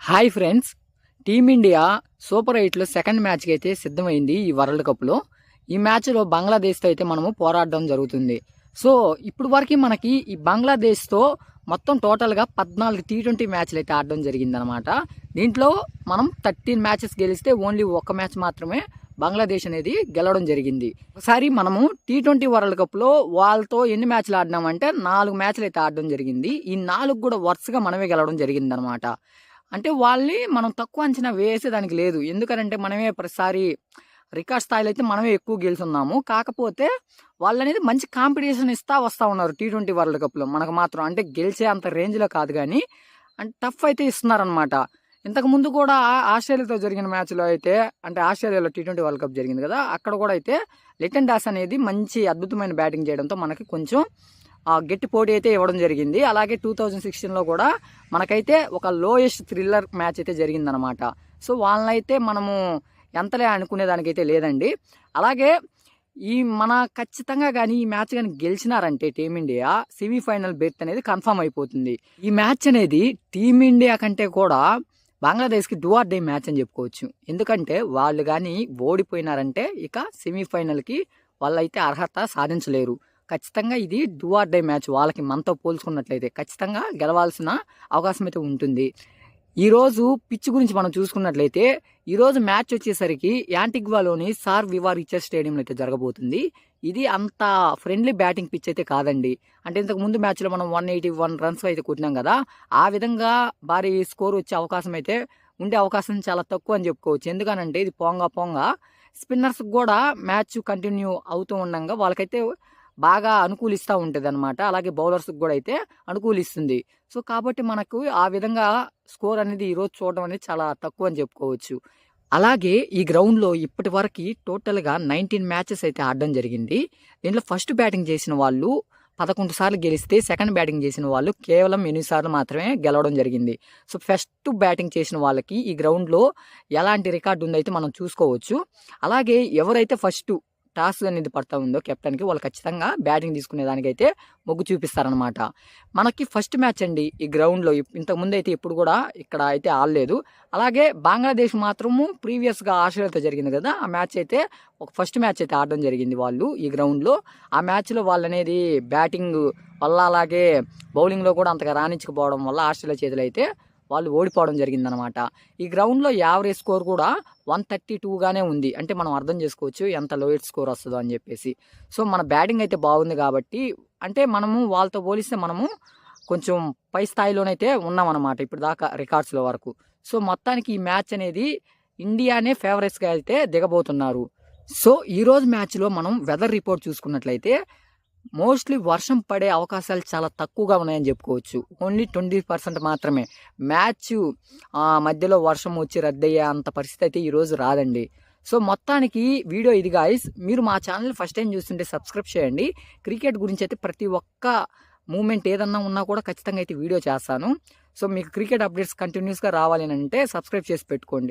Hi friends, team India super 8లో second మ్యాచ్కి అయితే సిద్ధమైంది ఈ వరల్డ్ కప్లో. ఈ మ్యాచ్లో బంగ్లాదేశ్తో అయితే మనము పోరాడడం జరుగుతుంది. సో ఇప్పుడు వరకు మనకి ఈ బంగ్లాదేశ్తో మొత్తం టోటల్గా 14 T20 మ్యాచ్లు అయితే ఆడడం జరిగిందనమాట. దీంట్లో మనం 13 మ్యాచెస్ గెలిస్తే ఓన్లీ ఒక్క మ్యాచ్ మాత్రమే బంగ్లాదేశ్ అనేది గెలవడం జరిగింది. ఒకసారి మనము T20 వరల్డ్ కప్లో వాళ్ళతో ఎన్ని మ్యాచ్లు ఆడినామంటే 4 మ్యాచ్లు అయితే ఆడడం జరిగింది. ఈ 4 కూడా వరుసగా మనమే గెలవడం జరిగింది అనమాట. అంటే వాళ్ళని మనం తక్కువ అంచనా వేసేదానికి లేదు. ఎందుకంటే మనమే ప్రతిసారి రికార్డ్ స్థాయిలో అయితే మనమే ఎక్కువ గెలుచున్నాము. కాకపోతే వాళ్ళు అనేది మంచి కాంపిటీషన్ ఇస్తా వస్తూ ఉన్నారు T20 వరల్డ్ కప్లో. మనకు మాత్రం అంటే గెలిచే అంత రేంజ్లో కాదు కానీ అంటే టఫ్ అయితే ఇస్తున్నారనమాట. ఇంతకుముందు కూడా ఆస్ట్రేలియాతో జరిగిన మ్యాచ్లో అయితే అంటే ఆస్ట్రేలియాలో T20 వరల్డ్ కప్ జరిగింది కదా, అక్కడ కూడా అయితే లిటన్ దాస్ అనేది మంచి అద్భుతమైన బ్యాటింగ్ చేయడంతో మనకి కొంచెం గట్టి పోటీ అయితే ఇవ్వడం జరిగింది. అలాగే 2016లో కూడా మనకైతే ఒక లోయెస్ట్ థ్రిల్లర్ మ్యాచ్ అయితే జరిగిందనమాట. సో వాళ్ళనైతే మనము ఎంతలే అనుకునేదానికైతే లేదండి. అలాగే మన ఖచ్చితంగా కానీ ఈ మ్యాచ్ కానీ గెలిచినారంటే టీమిండియా సెమీఫైనల్ బెర్త్ అనేది కన్ఫర్మ్ అయిపోతుంది. ఈ మ్యాచ్ అనేది టీమిండియా కంటే కూడా బంగ్లాదేశ్కి డూ ఆర్ డే మ్యాచ్ అని చెప్పుకోవచ్చు. ఎందుకంటే వాళ్ళు కానీ ఓడిపోయినారంటే ఇక సెమీఫైనల్కి వాళ్ళైతే అర్హత సాధించలేరు. ఖచ్చితంగా ఇది డూ ఆర్ డే మ్యాచ్. వాళ్ళకి మనతో పోల్చుకున్నట్లయితే ఖచ్చితంగా గెలవాల్సిన అవకాశం అయితే ఉంటుంది. ఈరోజు పిచ్ గురించి మనం చూసుకున్నట్లయితే ఈరోజు మ్యాచ్ వచ్చేసరికి యాంటిగ్వాలోని సార్ వివా రిచర్డ్ స్టేడియంలో అయితే జరగబోతుంది. ఇది అంత ఫ్రెండ్లీ బ్యాటింగ్ పిచ్ అయితే కాదండి. అంటే ఇంతకు ముందు మ్యాచ్లో మనం 181 రన్స్ అయితే కొట్టినాం కదా, ఆ విధంగా భారీ స్కోర్ వచ్చే అవకాశం అయితే ఉండే అవకాశం చాలా తక్కువ అని చెప్పుకోవచ్చు. ఎందుకనంటే ఇది పొంగ స్పిన్నర్స్ కూడా మ్యాచ్ కంటిన్యూ అవుతూ ఉండగా వాళ్ళకైతే బాగా అనుకూలిస్తూ ఉంటుంది అనమాట. అలాగే బౌలర్స్కి కూడా అయితే అనుకూలిస్తుంది. సో కాబట్టి మనకు ఆ విధంగా స్కోర్ అనేది ఈరోజు చూడడం అనేది చాలా తక్కువ అని చెప్పుకోవచ్చు. అలాగే ఈ గ్రౌండ్లో ఇప్పటి వరకు టోటల్గా 19 మ్యాచెస్ అయితే ఆడడం జరిగింది. దీంట్లో ఫస్ట్ బ్యాటింగ్ చేసిన వాళ్ళు 11 సార్లు గెలిస్తే సెకండ్ బ్యాటింగ్ చేసిన వాళ్ళు కేవలం 8 సార్లు మాత్రమే గెలవడం జరిగింది. సో ఫస్ట్ బ్యాటింగ్ చేసిన వాళ్ళకి ఈ గ్రౌండ్లో ఎలాంటి రికార్డు ఉందైతే మనం చూసుకోవచ్చు. అలాగే ఎవరైతే ఫస్ట్ టాస్ అనేది పడతా ఉందో కెప్టెన్కి, వాళ్ళు ఖచ్చితంగా బ్యాటింగ్ తీసుకునే దానికైతే మొగ్గు చూపిస్తారనమాట. మనకి ఫస్ట్ మ్యాచ్ అండి ఈ గ్రౌండ్లో. ఇంతకుముందు అయితే ఎప్పుడు కూడా ఇక్కడ అయితే ఆడలేదు. అలాగే బంగ్లాదేశ్ మాత్రము ప్రీవియస్గా ఆస్ట్రేలియాతో జరిగింది కదా, ఆ మ్యాచ్ అయితే ఒక ఫస్ట్ మ్యాచ్ అయితే ఆడడం జరిగింది వాళ్ళు ఈ గ్రౌండ్లో. ఆ మ్యాచ్లో వాళ్ళు అనేది బ్యాటింగ్ వల్ల అలాగే బౌలింగ్లో కూడా అంతగా రాణించకపోవడం వల్ల ఆస్ట్రేలియా చేతులు అయితే వాళ్ళు ఓడిపోవడం జరిగిందనమాట. ఈ గ్రౌండ్లో యావరేజ్ స్కోర్ కూడా 132గానే ఉంది. అంటే మనం అర్థం చేసుకోవచ్చు ఎంత లోయెస్ట్ స్కోర్ వస్తుందో అని చెప్పేసి. సో మన బ్యాటింగ్ అయితే బాగుంది కాబట్టి అంటే మనము వాళ్ళతో పోలిస్తే మనము కొంచెం పై స్థాయిలోనైతే ఉన్నామన్నమాట ఇప్పుడు దాకా రికార్డ్స్లో వరకు. సో మొత్తానికి ఈ మ్యాచ్ అనేది ఇండియానే ఫేవరెట్స్గా అయితే దిగబోతున్నారు. సో ఈరోజు మ్యాచ్లో మనం వెదర్ రిపోర్ట్ చూసుకున్నట్లయితే మోస్ట్లీ వర్షం పడే అవకాశాలు చాలా తక్కువగా ఉన్నాయని చెప్పుకోవచ్చు. ఓన్లీ 20% మాత్రమే. మ్యాచ్ మధ్యలో వర్షం వచ్చి రద్దయ్యే అంత పరిస్థితి అయితే ఈరోజు రాదండి. సో మొత్తానికి వీడియో ఇది గాయ్స్. మీరు మా ఛానల్ ఫస్ట్ టైం చూస్తుంటే సబ్స్క్రైబ్ చేయండి. క్రికెట్ గురించి అయితే ప్రతి ఒక్క మూమెంట్ ఏదన్నా ఉన్నా కూడా ఖచ్చితంగా అయితే వీడియో చేస్తాను. సో మీకు క్రికెట్ అప్డేట్స్ కంటిన్యూస్గా రావాలి అంటే సబ్స్క్రైబ్ చేసి పెట్టుకోండి.